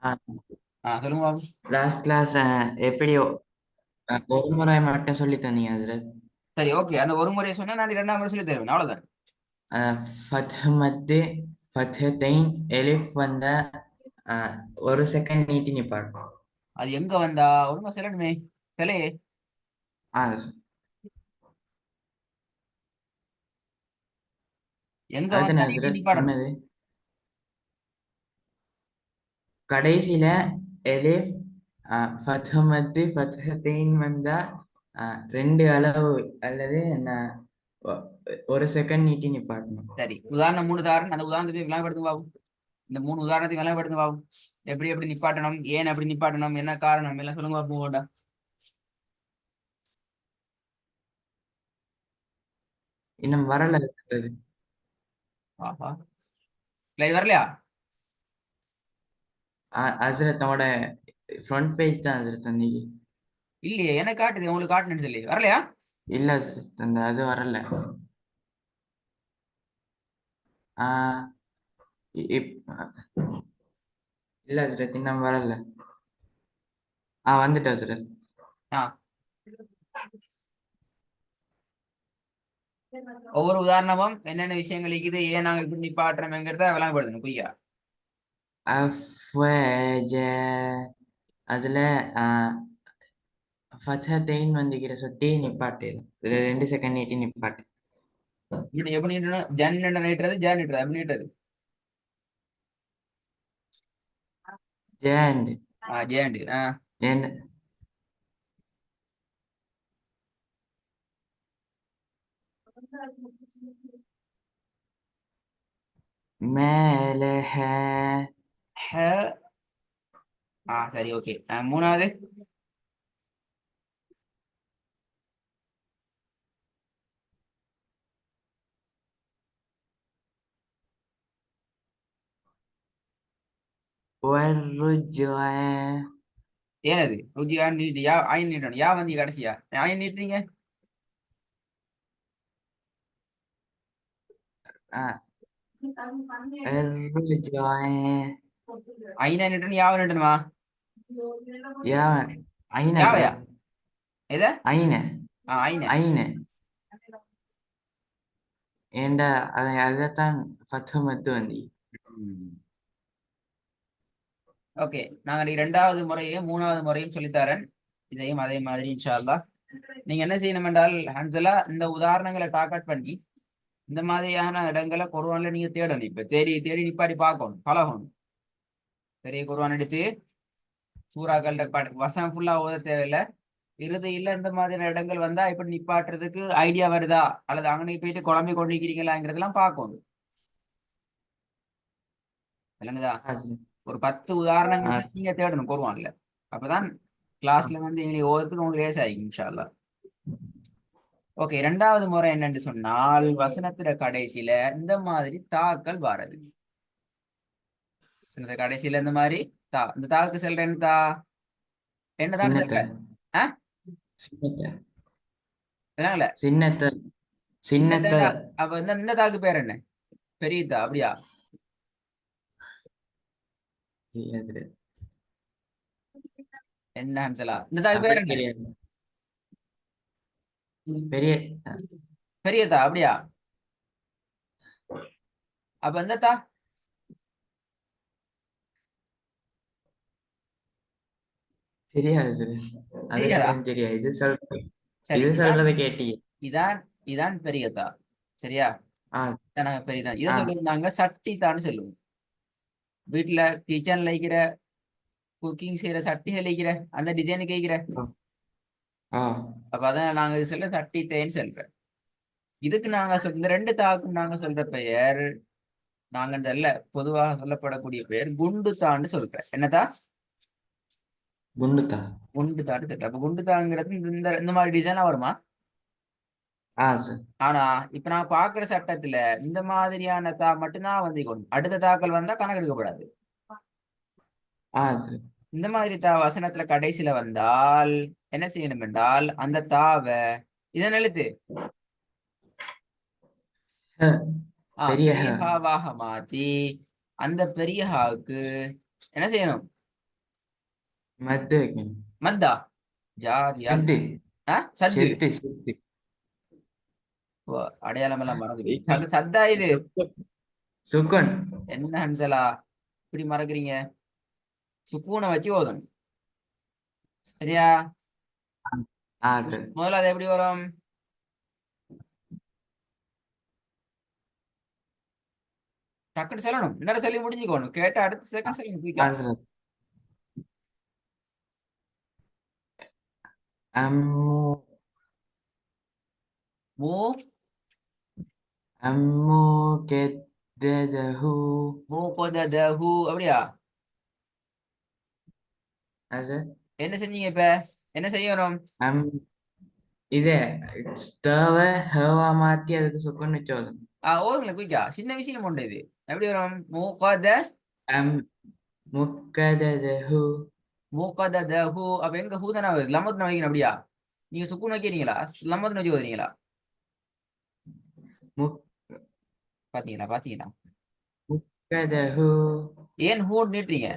சொல்லுங்க Babu. Last class எப்படியோ ஒரு முறை மட்டும் சொல்லி தந்தீங்க அதுல. சரி, ஓகே. அந்த ஒரு முறை சொன்னா நான் 2ஆம் முறை சொல்லி தருவேன், அவ்வளவுதான். ஃபத்ஹ் மத்து ஃபத்ஹத்தைன் எலிஃப் வந்த ஒரு செகண்ட் நீட்டி நிப்பாட்டும். அது எங்க வந்தா ஒழுங்கா சொல்லணுமே. சிலையே ஆ எங்க அதுதானே வந்தா நீட்டி அதுல நிப்பாடணும். சொன்னது. கடைசியில எலிஃப் ஃபத்ஹ் மத்து ஃபத்ஹத்தைன் வந்தா ரெண்டு அளவு அல்லது ஒ- ஒரு செகண்ட் நீட்டி நிப்பாட்டணும். சரி, உதாரணம் 3 தாரன், அந்த உதாரணத்தை விளங்கப்படுத்துங்க பாபு. இந்த 3 உதாரணத்தை விளங்கப்படுத்துங்க பாபு. எப்படி எப்படி நிப்பாட்டணும், ஏன் அப்படி நிப்பாட்டணும், என்ன காரணம் எல்லாம் சொல்லுங்க பாபு உங்கள்ட்ட. இன்னும் வரல அடுத்தது. ஆஹா, இல்லை இது வரலையா? ஹஸ்ரத்தோட ஃப்ரண்ட் பேஜ் தான் ஹஸ்ரத் அன்னைக்கு. இல்லையே, எனக்கு காட்டுது, உங்களுக்கு காட்டுன்னு சொல்லி வரலையா? இல்ல ஹஸ்ரத், அந்த அது வரல. ஆஹ் இல்ல ஹஸ்ரத், இன்னும் வரல. வந்துட்டு ஹஸ்ரத். ஆ, ஒவ்வொரு உதாரணமும் என்னென்ன விஷயங்கள் இருக்குது, ஏன் நாங்க இப்படி நிப்பாட்டுறோம்ங்கிறத விளங்கப்படுத்தணும் பொய்யா. அஃப்வஜ அதுல ஃபத்ஹத்தைன் வந்துக்கிற சொட்டி நிப்பாட்டு. ரெண்டு செகண்ட் நீட்டி நிப்பாட்டு. இப்படி எப்படி ஜன் நீட்டுறது, ஜன் நீட்டுறது அப்படி நீட்டுறது. ஜேண்ட் ஜேண்டு என்ன மேலஹ சரி, ஓகே. மூணாவது வர்ருஜுஅ ஏனது ருஜியா நீட்டு, யா ஆயின் நீட்டணும். யா வந்து கடைசியா ஆயின் நீட்டுறீங்க. வர்ருஜுஅ ஐனா நீட்டணும், யாவை நீட்டணுமா? யா ஐன யாவையா? ஹஸ்ரத். எத? ஐன ஐன. ஐன ஏண்டா அதைத்தான் ஃபத்ஹ் மத்து வந்தி. ஓகே, நாங்க இரண்டாவது முறையும் மூணாவது முறையும் சொல்லித்தரேன். இதையும் அதே மாதிரி இன்ஷா அல்லாஹ். நீங்க என்ன செய்யணும் என்றால், ஹன்சலா இந்த உதாரணங்களை டாக்கெட் பண்ணி இந்த மாதிரியான இடங்களை குர்ஆன்ல நீங்க தேடணும். இப்ப தேடி தேடி நிப்பாடி பார்க்கணும், பழகணும். பெரிய குர்ஆன் எடுத்து சூறாக்கள்ட வசனம் ஃபுல்லா ஓத தேவையில்ல. இறுதியில் இந்த மாதிரியான இடங்கள் வந்தா இப்படி நிப்பாட்டுறதுக்கு ஐடியா வருதா, அல்லது அங்கே போயிட்டு குழம்பி கொண்டிருக்கிறீங்களாங்கிறதெல்லாம் பார்க்கணும். விளங்குதா? ஹஸ்ரத். ஒரு 10 உதாரணங்கள் ஆ, நீங்க தேடணும் குர்ஆன்ல. அப்பதான் கிளாஸ்ல வந்து எங்களுக்கு ஓதுறதுக்கு உங்களுக்கு லேஸ் ஆகிக்கும் இன்ஷா அல்லாஹ். ஓகே, இரண்டாவது முறை என்னன்னு சொன்னால், வசனத்துல கடைசியில இந்த மாதிரி தாக்கள் வாரது. வசனத்துல கடைசியில இந்த மாதிரி இந்த தாக்கு செல்ற என்ன தா, என்னதான் சின்னத்த செல்ற? ஆஹ் சின்னத்த இல்ல, சின்னத்த சின்னத்த சின்னதா. அப்ப இந்த தாக்கு பேர் என்ன? பெரிய தா அப்படியா? ஹஸ்ரத். என்ன ஹம்சலா, இந்த தாக்கு பேர் அப்படி என்ன? தெரியாது. பெரிய பெரிய தா அப்படியா? அப்ப இந்த தா தெரியாது ஹஸ்ரத். அது தெரியாதா? எனக்கும் தெரியாது. சரி, இது இதான் சொல்றதை கேட்டீங்க. இதான் இதான் பெரிய தா. சரியா? ஆ இதான் நாங்க பெரியதான் இதை ஆ சொல்லுவோம், நாங்க சட்டி தான்னு சொல்லுவோம். வீட்டுல கிச்சன்ல இருக்கிற குக்கிங் செய்யற சட்டிகள் இருக்கிற அந்த டிசைனுக்கு கேட்கிற. ஆ அப்ப அதான் நாங்க இது சொல்ல சட்டி தேன்னு சொல்றேன். இதுக்கு நாங்க இந்த ரெண்டு தாக்கும் நாங்க சொல்ற பெயர், நாங்க நல்ல பொதுவாக சொல்லப்படக்கூடிய பெயர் குண்டு தான்னு சொல்றேன். என்னதா? குண்டுத்தா. குண்டு தான்னு சொல்றேன். அப்ப குண்டு தாங்கிறது இந்த இந்த மாதிரி டிசைனா வருமா? சார். ஆனா இப்ப நான் பாக்குற சட்டத்துல இந்த மாதிரியான தா மட்டும்தான் வந்து கொண்டு அடுத்த தாக்கள் வந்தா கணக்கு எடுக்கப்படாது. சார். இந்த மாதிரி தா வசனத்துல கடைசியில வந்தால் என்ன செய்யணும் என்றால், அந்த தாவை இதன் எழுத்து ஹ, பெரிய பெரிய ஹ. ஹாவாக மாத்தி அந்த பெரிய ஹாவுக்கு என்ன செய்யணும்? மத்து வைக்கணும். மத்தா ஜாதியால் ஷெட்டு சத்து. ஷெட்டு ஷெட்டு. ஓ, அடையாளம் எல்லாம் மறந்து போய் சத்தா இது. சுக்குன். என்ன ஹன்சலா இப்படி மறக்கிறீங்க? சுக்கூனை வச்சு ஓதணும். சரியா? சரி. முதல்ல அது எப்படி வரும்? டக்குன்னு சொல்லணும், இன்னொரு சொல்லி முடிஞ்சுக்கணும், கேட்ட அடுத்த செகண்ட் சொல்லணும் குயிக்கா. சரி. அம்மு மூ அம்மு கெத்ததஹு. மூ கொததஹு அப்படியா? அது என்ன செஞ்சீங்க இப்ப? என்ன செய்யணும்? அம் இதே ஸ்தவ ஹவா மாத்தி அதுக்கு சுக்குன்னு வச்சோம். ஓதுங்கள குயிக்கா, சின்ன விஷயம் உண்டு இது. எப்படி வரும்? மூ கொத அம் முக்கததஹு. மூ கொததஹு. அப்ப எங்க ஹூ தானே வருது, லம்மத்து வைக்கணும் அப்படியா? நீங்க சுக்கூன் வைக்கிறீங்களா, லம்மத்து வச்சு ஓதுறீங்களா? முக் பாத்தீங்களா பாத்தீங்களா? முக்கதஹு. ஏன் ஹூ நீட்டுறீங்க?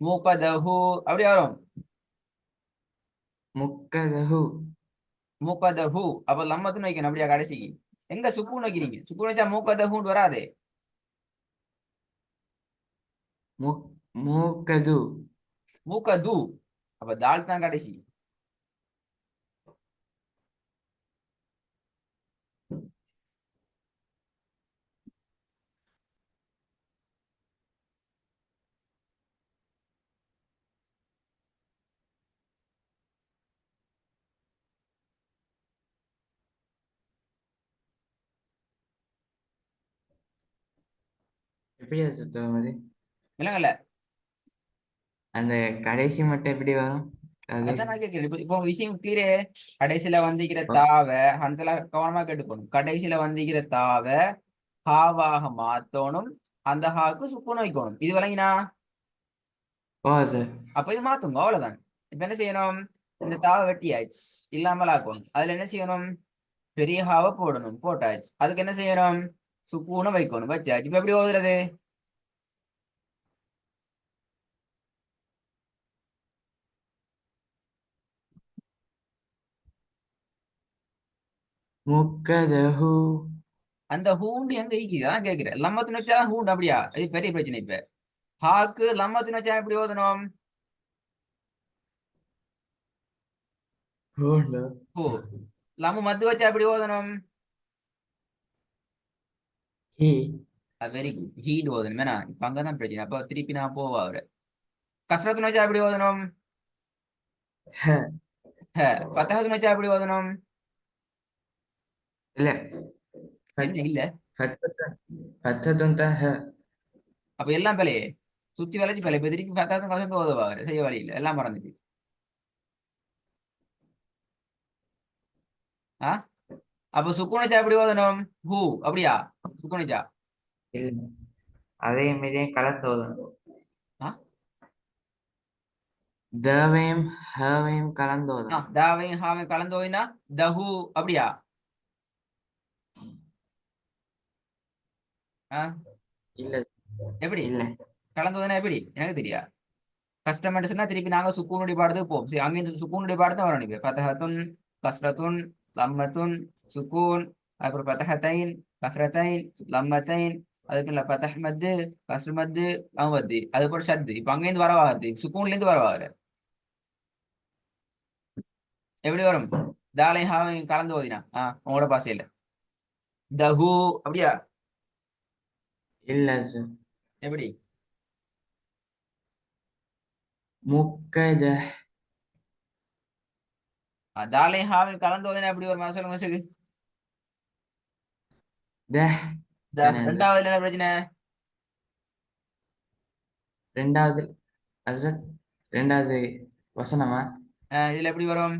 மூ கொதஹு அப்படியா வரும்? முக்கதஹு. மூக்கதஹு. அப்ப லம்மத்துன்னு வைக்கணும் அப்படியா கடைசிக்கு? எங்க சுக்கூன் வைக்கிறீங்க? சுக்கூன் வச்சா மூக்கதஹுன்னு வராது. முக் மூக்கது. மூக்கது. அப்ப தால் தான் கடைசி. எப்படி அது சுத்தம் மாதிரி? இல்லைங்கல்ல, அந்த கடைசி மட்டும் எப்படி வரும் அது? அதான் நான் கேட்கிறேன். இப்போ விஷயம் கிளியரே. கடைசியில வந்திக்கிற தாவ ஹன்சலா கவனமா கேட்டுக்கணும். கடைசியில வந்திக்கிற தாவ ஹாவாக மாத்தணும், அந்த ஹாக்கு சுக்கூன் வைக்கணும். இது விளங்கினா? ஓ சார். அப்ப இது மாத்துங்க, அவ்வளவுதான். இப்ப என்ன செய்யணும்? இந்த தாவை வெட்டி ஆயிடுச்சு, இல்லாமல் ஆக்கணும். அதுல என்ன செய்யணும்? பெரிய ஹாவை போடணும், போட்டாச்சு. அதுக்கு என்ன செய்யணும்? சுக்கூனை வைக்கணும், வச்சாச்சு. இப்ப எப்படி ஓதுறது? முக்கதஹு. அந்த ஹூண்டு எங்க ஈக்குதான் கேக்குறேன். லம்மத்துன்னு வச்சா ஹூண்டு அப்படியா? இது பெரிய பிரச்சனை. இப்ப ஹாக்கு லம்மத்துன்னு வச்சா எப்படி ஓதணும்? ஹூண்டு. ஓ, லம்மு மத்து வச்சா எப்படி ஓதணும்? ஹி. வெரி குட், ஹீட் ஓதணும். வேணா இப்ப அங்கதான் பிரச்சனை. அப்ப திருப்பி நான் போவா அவரு. கஸ்ரத்துன்னு வச்சா எப்படி ஓதணும்? ஹ. ஃபத்தஹத்துன்னு வச்சா எப்படி ஓதணும்? இல்ல. என்ன இல்ல? ஃபத்தத்தும் தான் ஹ. அப்ப எல்லாம் பிழையே, சுத்தி வளைச்சு பிழை. இப்ப திருப்பி ஃபத்தஹத்தும் கஸ்ரத்தும் ஓதவா அவரு? செய்ய வழி இல்லை, எல்லாம் மறந்துட்டு. ஆ, அப்ப சுக்குன் வச்சா எப்படி ஓதணும்? ஹூ அப்படியா? சுக்குன் வச்சா இல்ல, அதே மாதிரியே கலந்து ஆ தவையும் ஹவையும் கலந்து ஓதணும். தாவையும் ஹாவையும் கலந்து ஓதினா தஹு அப்படியா? ஆ, இல்ல எப்படி இல்ல. கலந்து ஓதினா எப்படி எனக்கு தெரியா. கஸ்டமர்ஸ்னா திருப்பி நாங்க சுக்கூனுடைய பாடத்துக்கு போவோம். சரி, அங்கேயும் சுக்கூனுடைய பாடத்தை வரணும். இப்ப ஃபதஹத்துன், கஸ்ரத்துன், லம்மத்துன், சுக்கூன், அப்புறம் ஃபதஹத்தைன், கஸ்ரத்தைன், லம்மத்தைன், அதுக்கு இல்ல ஃபதஹ் மத்து, கஸ்ர் மத்து, மத்து, அது போல ஷத்து. இப்ப அங்கேருந்து வரவாகுது, சுக்கூன்ல இருந்து வரவாகுது. எப்படி வரும்? தாலை ஹாவையும் கலந்து ஓதினா உங்களோட பாசையில தஹு அப்படியா? இல்ல சார். எப்படி? முக்கத. தாலை ஹாவையும் கலந்து ஓதினா எப்படி வரும்? சொல்லுங்க சொல்லு. த தானே அது. ரெண்டாவது என்ன பிரச்சனை? ரெண்டாவது. அது ரெண்டாவது வசனமா? இதுல எப்படி வரும்?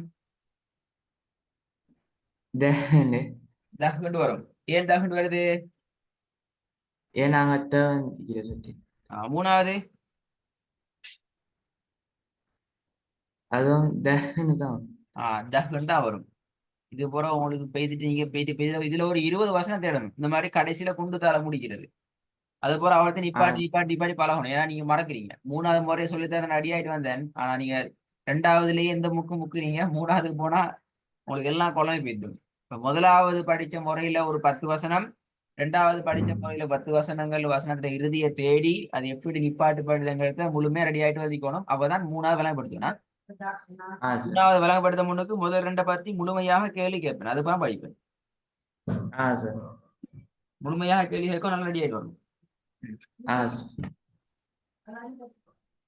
தஹ்ன்னு. தஹ்ண்டு வரும். ஏன் தஹ்ண்டு வருது? ஏன் நாங்க தீக்கிற சொல்லி. மூணாவது அதுவும் தஹ்ன்னு தான். தஹ்ண்டு தான் வரும். இது போற உங்களுக்கு பெய்துட்டு நீங்க பெய்து பெய்து இதுல ஒரு 20 வசனம் தேடணும். இந்த மாதிரி கடைசியில குண்டு தாள முடிக்கிறது. அது போல அவர்த்த ஆ நிப்பாட்டி பழகணும். ஏன்னா நீங்க மறக்கிறீங்க. 3வது முறையை சொல்லித்தான் நான் ரெடி ஆயிட்டு வந்தேன். ஆனா நீங்க 2வதுலயே எந்த முக்குறீங்க. 3வதுக்கு போனா உங்களுக்கு எல்லாம் குழம்பு போயிடும். இப்ப 1வது படிச்ச முறையில ஒரு 10 வசனம், 2வது படிச்ச முறையில 10 வசனங்கள், வசனத்துல இறுதியை தேடி அது எப்படி நிப்பாட்டுப்படுதுங்கிறத முழுமையா ரெடி ஆயிட்டு வதிக்கணும். அப்பதான் 3வது விளங்கப்படுத்தணும். ஆ சார் 3வது விளங்கப்படுத்த முன்னுக்கு முதல் 2 பத்தி முழுமையாக கேள்வி கேட்பேன். அதுதான் படிப்பேன். ஆ சார் முழுமையாக கேள்வி கேட்க நல்லா ரெடி ஆயிட்டு வரணும். ஆ சார்